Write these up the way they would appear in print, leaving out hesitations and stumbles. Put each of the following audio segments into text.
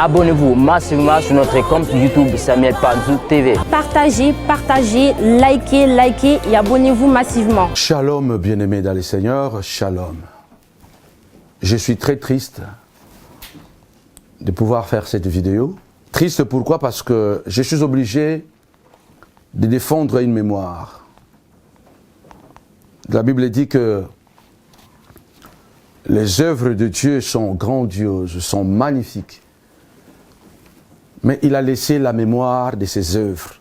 Abonnez-vous massivement sur notre compte YouTube Samuel Panzou TV. Partagez, likez et abonnez-vous massivement. Shalom, bien-aimés dans le Seigneur, shalom. Je suis très triste de pouvoir faire cette vidéo. Triste pourquoi? Parce que je suis obligé de défendre une mémoire. La Bible dit que les œuvres de Dieu sont grandioses, sont magnifiques. Mais il a laissé la mémoire de ses œuvres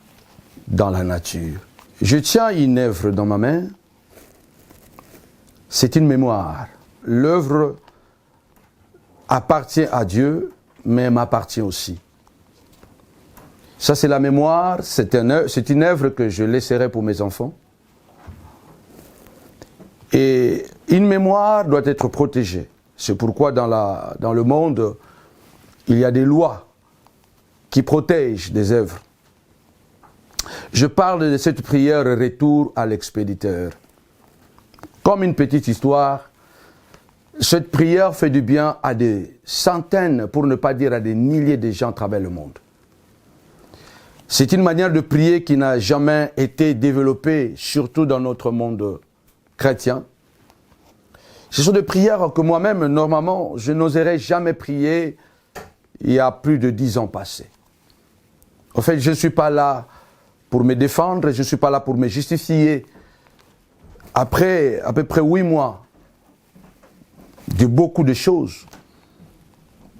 dans la nature. Je tiens une œuvre dans ma main. C'est une mémoire. L'œuvre appartient à Dieu, mais m'appartient aussi. Ça, c'est la mémoire. C'est une œuvre que je laisserai pour mes enfants. Et une mémoire doit être protégée. C'est pourquoi dans le monde, il y a des lois qui protègent des œuvres. Je parle de cette prière retour à l'expéditeur. Comme une petite histoire, cette prière fait du bien à des centaines, pour ne pas dire à des milliers de gens à travers le monde. C'est une manière de prier qui n'a jamais été développée, surtout dans notre monde chrétien. Ce sont des prières que moi-même, normalement, je n'oserais jamais prier il y a plus de 10 ans passés. En fait, je ne suis pas là pour me défendre, je ne suis pas là pour me justifier. Après à peu près 8 mois de beaucoup de choses,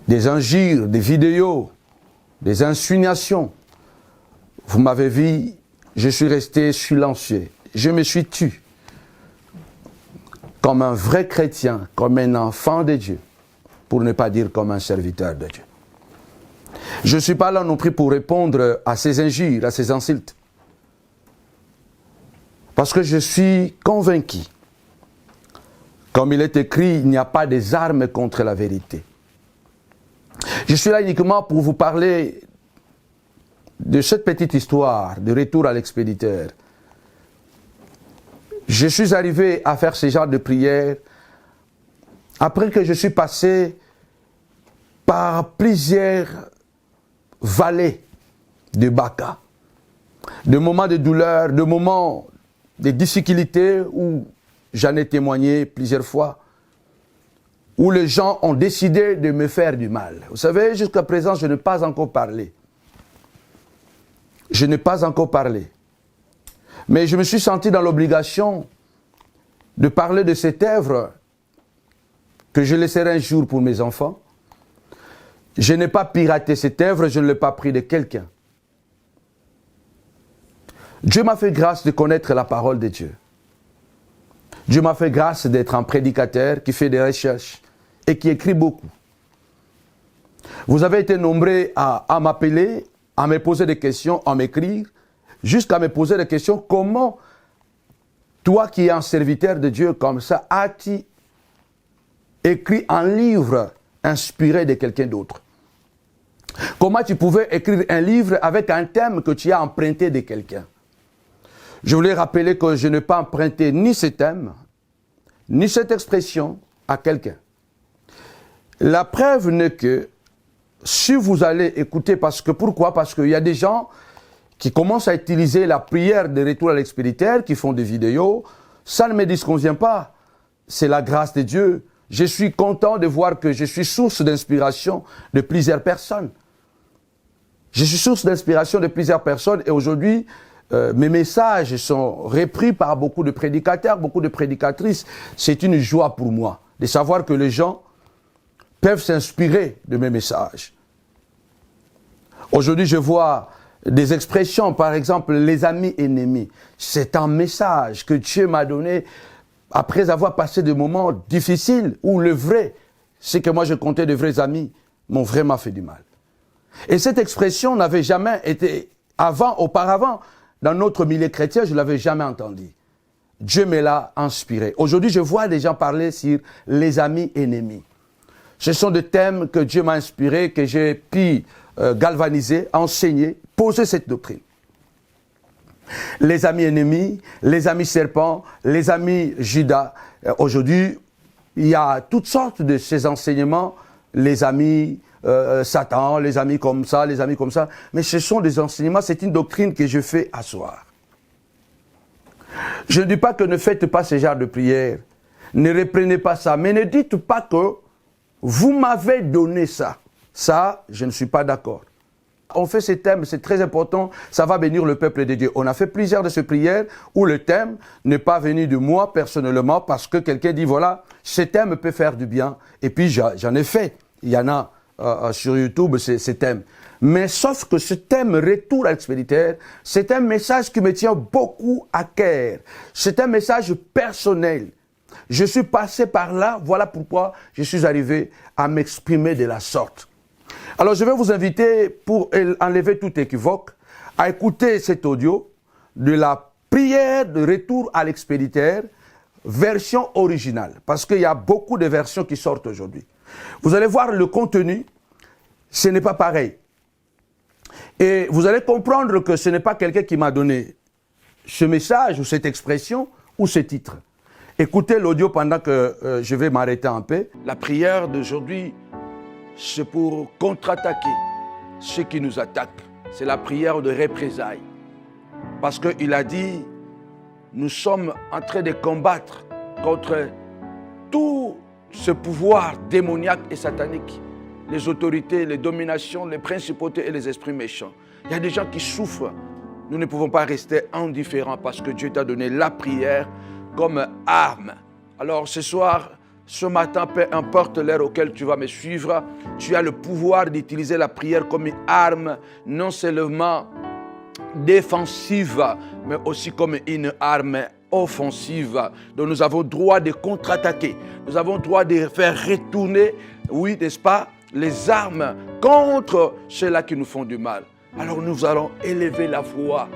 des injures, des vidéos, des insinuations, vous m'avez vu, je suis resté silencieux. Je me suis tu comme un vrai chrétien, comme un enfant de Dieu, pour ne pas dire comme un serviteur de Dieu. Je ne suis pas là non plus pour répondre à ces injures, à ces insultes. Parce que je suis convaincu, comme il est écrit, il n'y a pas des armes contre la vérité. Je suis là uniquement pour vous parler de cette petite histoire de retour à l'expéditeur. Je suis arrivé à faire ce genre de prière après que je suis passé par plusieurs vallées de Baka, de moments de douleur, de moments de difficultés où j'en ai témoigné plusieurs fois, où les gens ont décidé de me faire du mal. Vous savez, jusqu'à présent, je n'ai pas encore parlé. Je n'ai pas encore parlé. Mais je me suis senti dans l'obligation de parler de cette œuvre que je laisserai un jour pour mes enfants. Je n'ai pas piraté cette œuvre, je ne l'ai pas pris de quelqu'un. Dieu m'a fait grâce de connaître la parole de Dieu. Dieu m'a fait grâce d'être un prédicateur qui fait des recherches et qui écrit beaucoup. Vous avez été nombreux à m'appeler, à me poser des questions, à m'écrire, jusqu'à me poser des questions. Comment, toi qui es un serviteur de Dieu comme ça, as-tu écrit un livre inspiré de quelqu'un d'autre? Comment tu pouvais écrire un livre avec un thème que tu as emprunté de quelqu'un? Je voulais rappeler que je n'ai pas emprunté ni ce thème, ni cette expression à quelqu'un. La preuve n'est que si vous allez écouter, pourquoi? Parce qu'il y a des gens qui commencent à utiliser la prière de retour à l'expéditeur, qui font des vidéos. Ça ne me disconvient pas. C'est la grâce de Dieu. Je suis content de voir que je suis source d'inspiration de plusieurs personnes. Je suis source d'inspiration de plusieurs personnes et aujourd'hui, mes messages sont repris par beaucoup de prédicateurs, beaucoup de prédicatrices. C'est une joie pour moi de savoir que les gens peuvent s'inspirer de mes messages. Aujourd'hui, je vois des expressions, par exemple, les amis ennemis. C'est un message que Dieu m'a donné après avoir passé des moments difficiles où le vrai, ce que moi je comptais de vrais amis, m'ont vraiment fait du mal. Et cette expression n'avait jamais été, auparavant, dans notre milieu chrétien, je ne l'avais jamais entendue. Dieu me l'a inspiré. Aujourd'hui, je vois des gens parler sur les amis ennemis. Ce sont des thèmes que Dieu m'a inspirés, que j'ai pu galvaniser, enseigner, poser cette doctrine. Les amis ennemis, les amis serpents, les amis Judas. Aujourd'hui, il y a toutes sortes de ces enseignements, les amis Satan, les amis comme ça, les amis comme ça. Mais ce sont des enseignements, c'est une doctrine que je fais asseoir. Je ne dis pas que ne faites pas ce genre de prière. Ne reprenez pas ça. Mais ne dites pas que vous m'avez donné ça. Ça, je ne suis pas d'accord. On fait ces thèmes, c'est très important, ça va bénir le peuple de Dieu. On a fait plusieurs de ces prières où le thème n'est pas venu de moi personnellement parce que quelqu'un dit voilà, ce thème peut faire du bien. Et puis j'en ai fait. Il y en a sur YouTube ces thèmes. Mais sauf que ce thème retour à l'expéditeur, c'est un message qui me tient beaucoup à cœur. C'est un message personnel. Je suis passé par là, voilà pourquoi je suis arrivé à m'exprimer de la sorte. Alors je vais vous inviter, pour enlever tout équivoque, à écouter cet audio de la prière de retour à l'expéditeur, version originale. Parce qu'il y a beaucoup de versions qui sortent aujourd'hui. Vous allez voir le contenu, ce n'est pas pareil. Et vous allez comprendre que ce n'est pas quelqu'un qui m'a donné ce message ou cette expression ou ce titre. Écoutez l'audio pendant que je vais m'arrêter un peu. La prière d'aujourd'hui, c'est pour contre-attaquer ceux qui nous attaquent. C'est la prière de représailles. Parce qu'il a dit, nous sommes en train de combattre contre tout ce pouvoir démoniaque et satanique. Les autorités, les dominations, les principautés et les esprits méchants. Il y a des gens qui souffrent. Nous ne pouvons pas rester indifférents parce que Dieu t'a donné la prière comme arme. Alors ce soir, ce matin, peu importe l'heure auquel tu vas me suivre, tu as le pouvoir d'utiliser la prière comme une arme, non seulement défensive, mais aussi comme une arme offensive. Donc nous avons droit de contre-attaquer. Nous avons droit de faire retourner, oui, n'est-ce pas, les armes contre ceux-là qui nous font du mal. Alors nous allons élever la voix.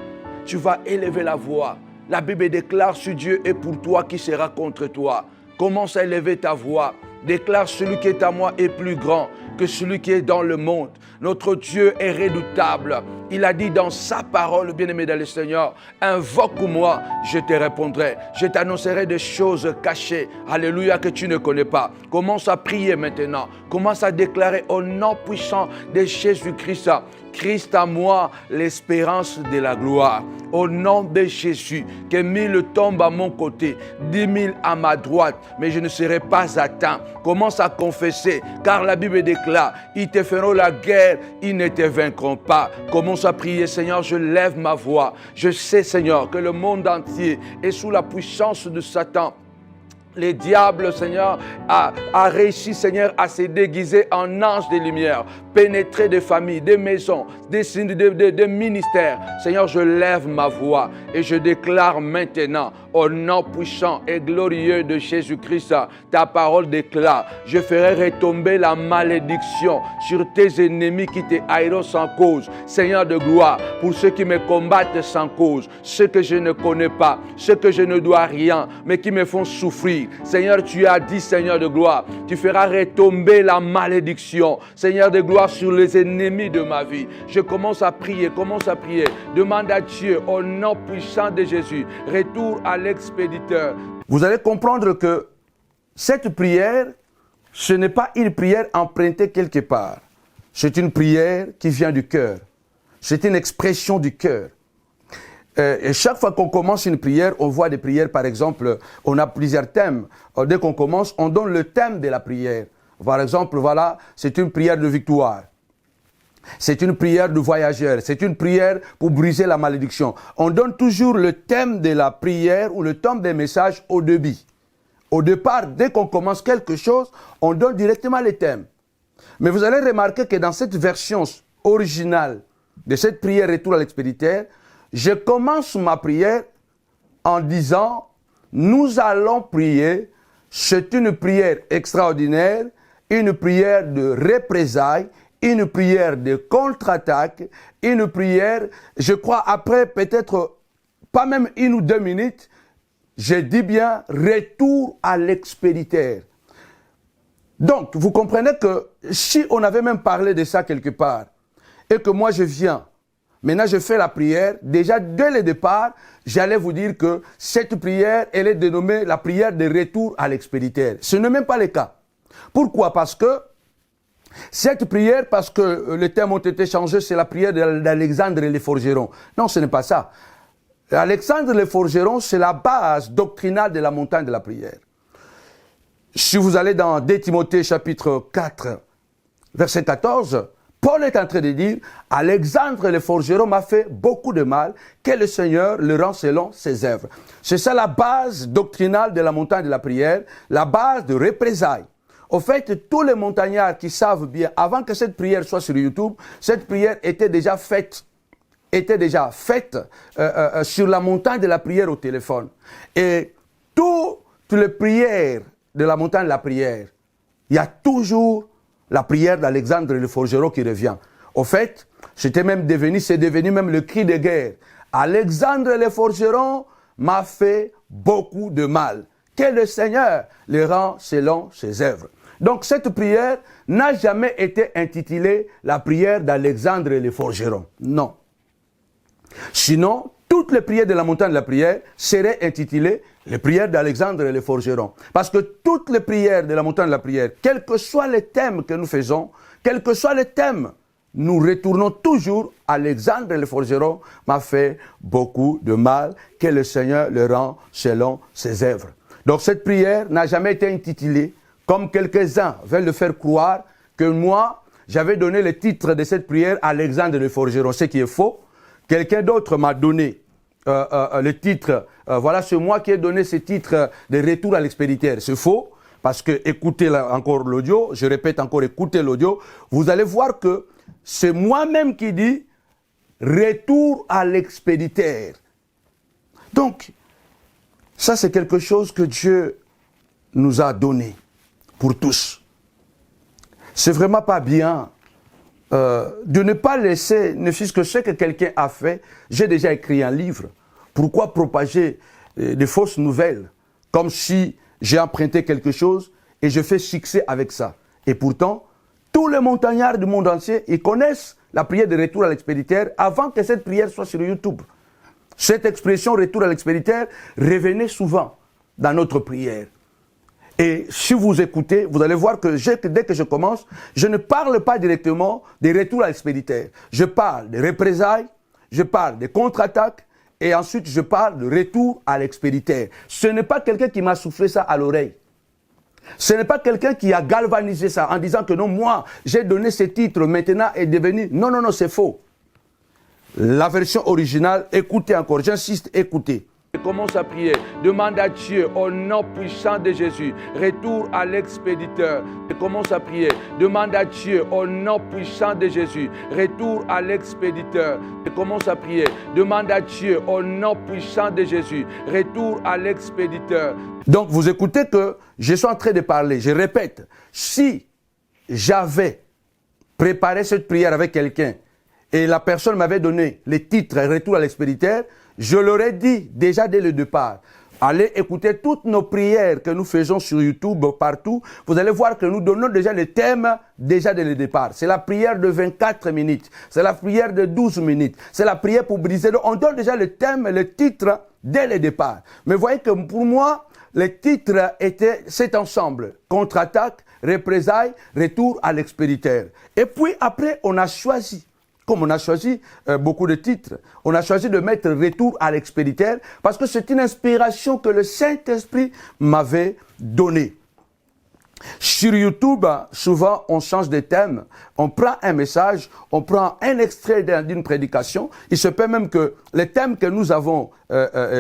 Tu vas élever la voix. La Bible déclare, si Dieu est pour toi, qui sera contre toi? Commence à élever ta voix. Déclare, celui qui est à moi est plus grand que celui qui est dans le monde. Notre Dieu est redoutable. Il a dit dans sa parole, bien-aimé dans le Seigneur, invoque-moi, je te répondrai. Je t'annoncerai des choses cachées, alléluia, que tu ne connais pas. Commence à prier maintenant. Commence à déclarer au nom puissant de Jésus-Christ. Christ à moi, l'espérance de la gloire. Au nom de Jésus, que 1000 tombent à mon côté, 10 000 à ma droite, mais je ne serai pas atteint. Commence à confesser, car la Bible déclare, ils te feront la guerre, ils ne te vaincront pas. Commence à prier, Seigneur, je lève ma voix. Je sais, Seigneur, que le monde entier est sous la puissance de Satan. Les diables, Seigneur, a réussi, Seigneur, à se déguiser en ange de lumière, pénétrer des familles, des maisons, des ministères. Seigneur, je lève ma voix et je déclare maintenant, au nom puissant et glorieux de Jésus-Christ, ta parole déclare, je ferai retomber la malédiction sur tes ennemis qui te haïront sans cause. Seigneur de gloire, pour ceux qui me combattent sans cause, ceux que je ne connais pas, ceux que je ne dois rien, mais qui me font souffrir. Seigneur, tu as dit, Seigneur de gloire, tu feras retomber la malédiction, Seigneur de gloire, sur les ennemis de ma vie. Je commence à prier, demande à Dieu, au nom puissant de Jésus, retour à l'expéditeur. Vous allez comprendre que cette prière, ce n'est pas une prière empruntée quelque part. C'est une prière qui vient du cœur. C'est une expression du cœur. Et chaque fois qu'on commence une prière, on voit des prières, par exemple, on a plusieurs thèmes. Dès qu'on commence, on donne le thème de la prière. Par exemple, voilà, c'est une prière de victoire. C'est une prière de voyageur. C'est une prière pour briser la malédiction. On donne toujours le thème de la prière ou le thème des messages au début. Au départ, dès qu'on commence quelque chose, on donne directement les thèmes. Mais vous allez remarquer que dans cette version originale de cette prière retour à l'expéditeur, je commence ma prière en disant, nous allons prier, c'est une prière extraordinaire, une prière de représailles, une prière de contre-attaque, une prière, je crois après peut-être pas même 1 ou 2 minutes, je dis bien retour à l'expéditeur. Donc, vous comprenez que si on avait même parlé de ça quelque part, et que moi je viens, maintenant je fais la prière, déjà dès le départ, j'allais vous dire que cette prière, elle est dénommée la prière de retour à l'expéditeur. Ce n'est même pas le cas. Pourquoi? Parce que Cette prière, parce que les termes ont été changés, c'est la prière d'Alexandre et les forgerons. Non, ce n'est pas ça. Alexandre et les forgerons, c'est la base doctrinale de la montagne de la prière. Si vous allez dans 2 Timothée chapitre 4, verset 14, Paul est en train de dire, Alexandre le forgeron m'a fait beaucoup de mal, que le Seigneur le rend selon ses œuvres. C'est ça la base doctrinale de la montagne de la prière, la base de représailles. Au fait, tous les montagnards qui savent bien, avant que cette prière soit sur YouTube, cette prière était déjà faite sur la montagne de la prière au téléphone. Et toutes les prières de la montagne de la prière, il y a toujours la prière d'Alexandre le forgeron qui revient. Au fait, c'est devenu même le cri de guerre. Alexandre le forgeron m'a fait beaucoup de mal. Que le Seigneur le rend selon ses œuvres. Donc cette prière n'a jamais été intitulée la prière d'Alexandre le forgeron. Non. Sinon, toutes les prières de la montagne de la prière seraient intitulées les prières d'Alexandre le forgeron. Parce que toutes les prières de la montagne de la prière, quels que soient les thèmes que nous faisons, quels que soient les thèmes, nous retournons toujours à Alexandre le forgeron m'a fait beaucoup de mal, que le Seigneur le rend selon ses œuvres. Donc cette prière n'a jamais été intitulée, comme quelques-uns veulent le faire croire, que moi, j'avais donné le titre de cette prière à Alexandre le forgeron, ce qui est faux. Quelqu'un d'autre m'a donné le titre, voilà, c'est moi qui ai donné ce titre de retour à l'expéditeur. C'est faux, parce que écoutez encore l'audio, je répète encore, écoutez l'audio, vous allez voir que c'est moi-même qui dis retour à l'expéditeur. Donc, ça c'est quelque chose que Dieu nous a donné pour tous. C'est vraiment pas bien de ne pas laisser, ne fût-ce que ce que quelqu'un a fait. J'ai déjà écrit un livre. Pourquoi propager des fausses nouvelles, comme si j'ai emprunté quelque chose et je fais succès avec ça. Et pourtant, tous les montagnards du monde entier, ils connaissent la prière de retour à l'expéditeur avant que cette prière soit sur YouTube. Cette expression retour à l'expéditeur revenait souvent dans notre prière. Et si vous écoutez, vous allez voir que dès que je commence, je ne parle pas directement des retours à l'expéditeur. Je parle des représailles, je parle des contre-attaques, et ensuite je parle de retour à l'expéditeur. Ce n'est pas quelqu'un qui m'a soufflé ça à l'oreille. Ce n'est pas quelqu'un qui a galvanisé ça en disant que non, moi, j'ai donné ce titre, maintenant est devenu... Non, non, non, c'est faux. La version originale, écoutez encore, j'insiste, écoutez. Commence à prier, demande à Dieu au nom puissant de Jésus, retour à l'expéditeur. Commence à prier, demande à Dieu au nom puissant de Jésus, retour à l'expéditeur. Commence à prier, demande à Dieu au nom puissant de Jésus, retour à l'expéditeur. Donc vous écoutez que je suis en train de parler, je répète, si j'avais préparé cette prière avec quelqu'un et la personne m'avait donné le titre retour à l'expéditeur, je l'aurais dit déjà dès le départ. Allez écouter toutes nos prières que nous faisons sur YouTube, partout. Vous allez voir que nous donnons déjà le thème déjà dès le départ. C'est la prière de 24 minutes. C'est la prière de 12 minutes. C'est la prière pour briser. On donne déjà le thème, le titre dès le départ. Mais voyez que pour moi, le titre était cet ensemble. Contre-attaque, représailles, retour à l'expéditeur. Et puis après, on a choisi. Comme on a choisi beaucoup de titres, on a choisi de mettre retour à l'expéditeur parce que c'est une inspiration que le Saint-Esprit m'avait donnée. Sur YouTube, souvent on change de thème, on prend un message, on prend un extrait d'une prédication. Il se peut même que les thèmes que nous avons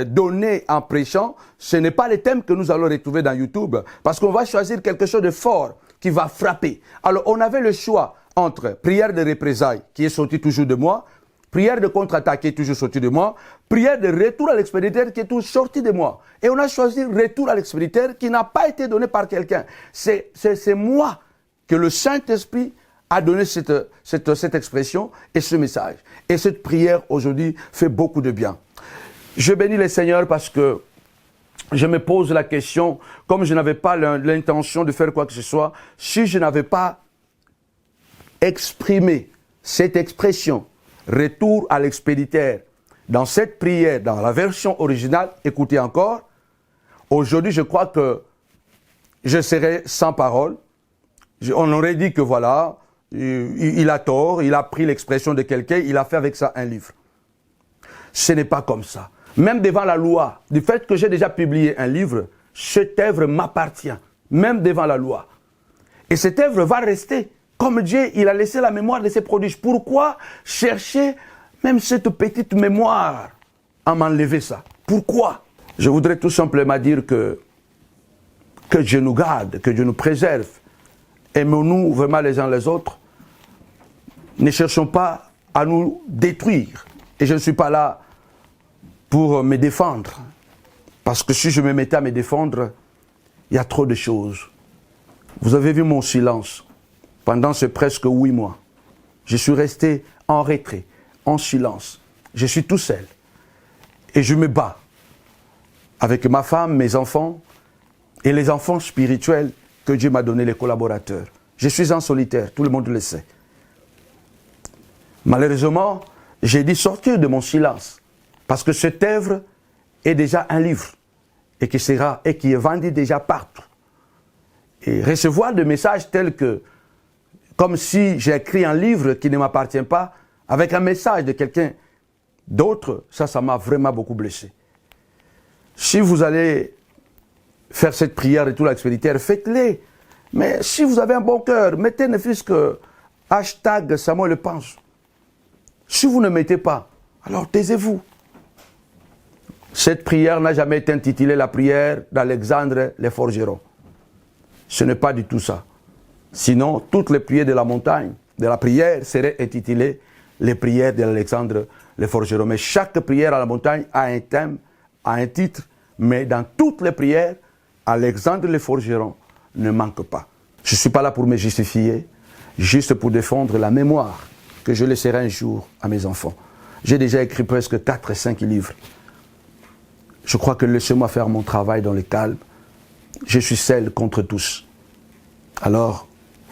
donnés en prêchant, ce n'est pas les thèmes que nous allons retrouver dans YouTube parce qu'on va choisir quelque chose de fort qui va frapper. Alors on avait le choix entre prière de représailles qui est sortie toujours de moi, prière de contre-attaque qui est toujours sortie de moi, prière de retour à l'expéditeur qui est toujours sortie de moi. Et on a choisi retour à l'expéditeur qui n'a pas été donné par quelqu'un. C'est moi que le Saint-Esprit a donné cette expression et ce message. Et cette prière aujourd'hui fait beaucoup de bien. Je bénis le Seigneur parce que je me pose la question, comme je n'avais pas l'intention de faire quoi que ce soit, si je n'avais pas exprimer cette expression, retour à l'expéditeur, dans cette prière, dans la version originale, écoutez encore, aujourd'hui je crois que je serai sans parole, on aurait dit que voilà, il a tort, il a pris l'expression de quelqu'un, il a fait avec ça un livre. Ce n'est pas comme ça. Même devant la loi, du fait que j'ai déjà publié un livre, cette œuvre m'appartient, même devant la loi. Et cette œuvre va rester. Comme Dieu, il a laissé la mémoire de ses prodiges. Pourquoi chercher même cette petite mémoire à m'enlever ça? Pourquoi? Je voudrais tout simplement dire que Dieu nous garde, que Dieu nous préserve. Aimons-nous vraiment les uns les autres. Ne cherchons pas à nous détruire. Et je ne suis pas là pour me défendre. Parce que si je me mettais à me défendre, il y a trop de choses. Vous avez vu mon silence pendant ces presque 8 mois. Je suis resté en retrait, en silence. Je suis tout seul. Et je me bats avec ma femme, mes enfants et les enfants spirituels que Dieu m'a donné, les collaborateurs. Je suis en solitaire, tout le monde le sait. Malheureusement, j'ai dû sortir de mon silence parce que cette œuvre est déjà un livre et qui est vendu déjà partout. Et recevoir des messages tels que, comme si j'ai écrit un livre qui ne m'appartient pas, avec un message de quelqu'un d'autre, ça m'a vraiment beaucoup blessé. Si vous allez faire cette prière et tout l'expéditeur, faites-les. Mais si vous avez un bon cœur, mettez ne fût-ce que hashtag Samuel le pense. Si vous ne mettez pas, alors taisez-vous. Cette prière n'a jamais été intitulée la prière d'Alexandre le forgeron. Ce n'est pas du tout ça. Sinon, toutes les prières de la montagne, de la prière, seraient intitulées les prières d'Alexandre le forgeron. Mais chaque prière à la montagne a un thème, a un titre, mais dans toutes les prières, Alexandre le forgeron ne manque pas. Je ne suis pas là pour me justifier, juste pour défendre la mémoire que je laisserai un jour à mes enfants. J'ai déjà écrit presque 4 et 5 livres. Je crois que laissez-moi faire mon travail dans le calme. Je suis seul contre tous. Alors,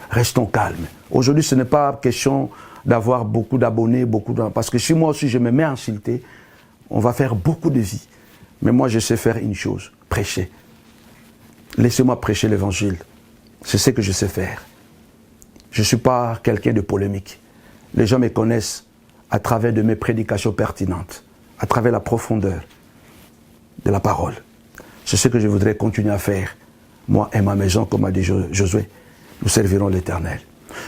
restons calmes. Aujourd'hui, ce n'est pas question d'avoir beaucoup d'abonnés, parce que si moi aussi je me mets à insulter, on va faire beaucoup de vie. Mais moi, je sais faire une chose, prêcher. Laissez-moi prêcher l'évangile. C'est ce que je sais faire. Je ne suis pas quelqu'un de polémique. Les gens me connaissent à travers de mes prédications pertinentes, à travers la profondeur de la parole. C'est ce que je voudrais continuer à faire. Moi et ma maison, comme a dit Josué, nous servirons l'Éternel.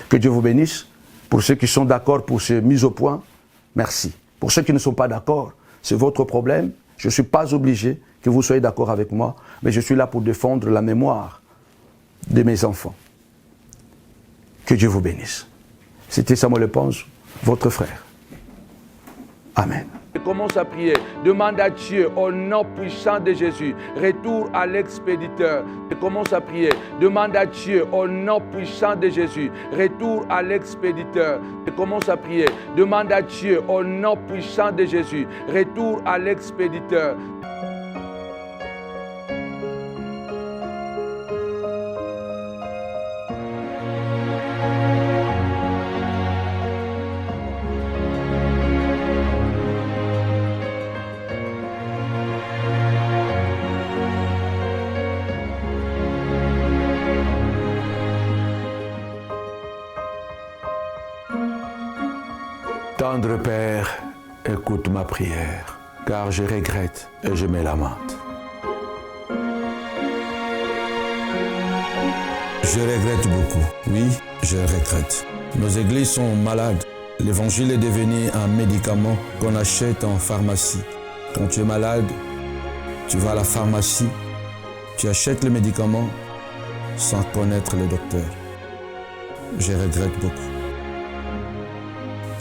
Que Dieu vous bénisse. Pour ceux qui sont d'accord pour ces mises au point, merci. Pour ceux qui ne sont pas d'accord, c'est votre problème. Je ne suis pas obligé que vous soyez d'accord avec moi, mais je suis là pour défendre la mémoire de mes enfants. Que Dieu vous bénisse. C'était Samuel le Ponge, votre frère. Amen. Commence à prier. Demande à Dieu au nom puissant de Jésus. Retour à l'expéditeur. Commence à prier. Demande à Dieu au nom puissant de Jésus. Retour à l'expéditeur. Commence à prier. Demande à Dieu au nom puissant de Jésus. Retour à l'expéditeur. Tendre Père, écoute ma prière, car je regrette et je me lamente. Je regrette beaucoup. Oui, je regrette. Nos églises sont malades. L'évangile est devenu un médicament qu'on achète en pharmacie. Quand tu es malade, tu vas à la pharmacie, tu achètes le médicament sans connaître le docteur. Je regrette beaucoup.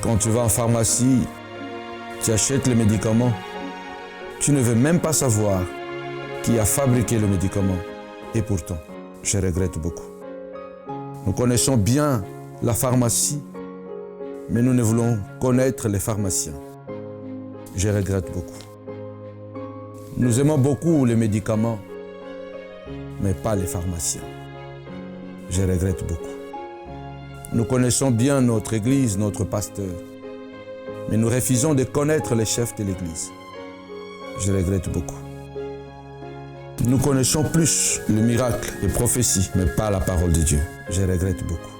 Quand tu vas en pharmacie, tu achètes le médicament, tu ne veux même pas savoir qui a fabriqué le médicament. Et pourtant, je regrette beaucoup. Nous connaissons bien la pharmacie, mais nous ne voulons connaître les pharmaciens. Je regrette beaucoup. Nous aimons beaucoup les médicaments, mais pas les pharmaciens. Je regrette beaucoup. Nous connaissons bien notre Église, notre pasteur, mais nous refusons de connaître les chefs de l'Église. Je regrette beaucoup. Nous connaissons plus le miracle et prophéties, mais pas la parole de Dieu. Je regrette beaucoup.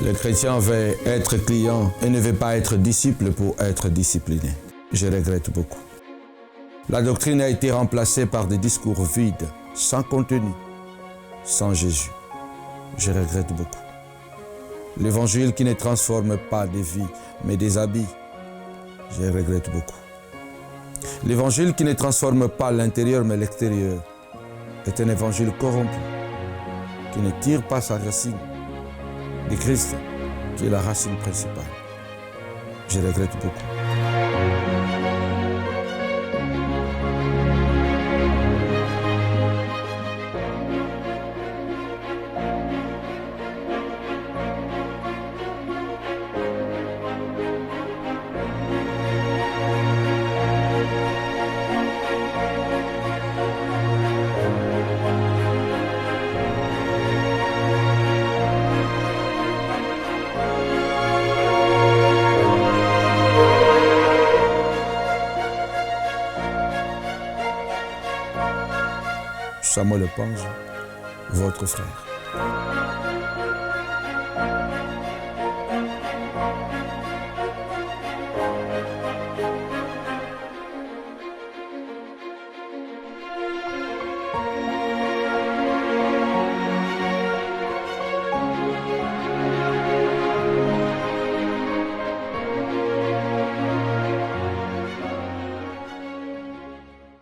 Le chrétien veut être client et ne veut pas être disciple pour être discipliné. Je regrette beaucoup. La doctrine a été remplacée par des discours vides, sans contenu, sans Jésus. Je regrette beaucoup. L'évangile qui ne transforme pas des vies, mais des habits. Je regrette beaucoup. L'évangile qui ne transforme pas l'intérieur, mais l'extérieur, est un évangile corrompu, qui ne tire pas sa racine de Christ, qui est la racine principale. Je regrette beaucoup. Samuel Pange, votre frère.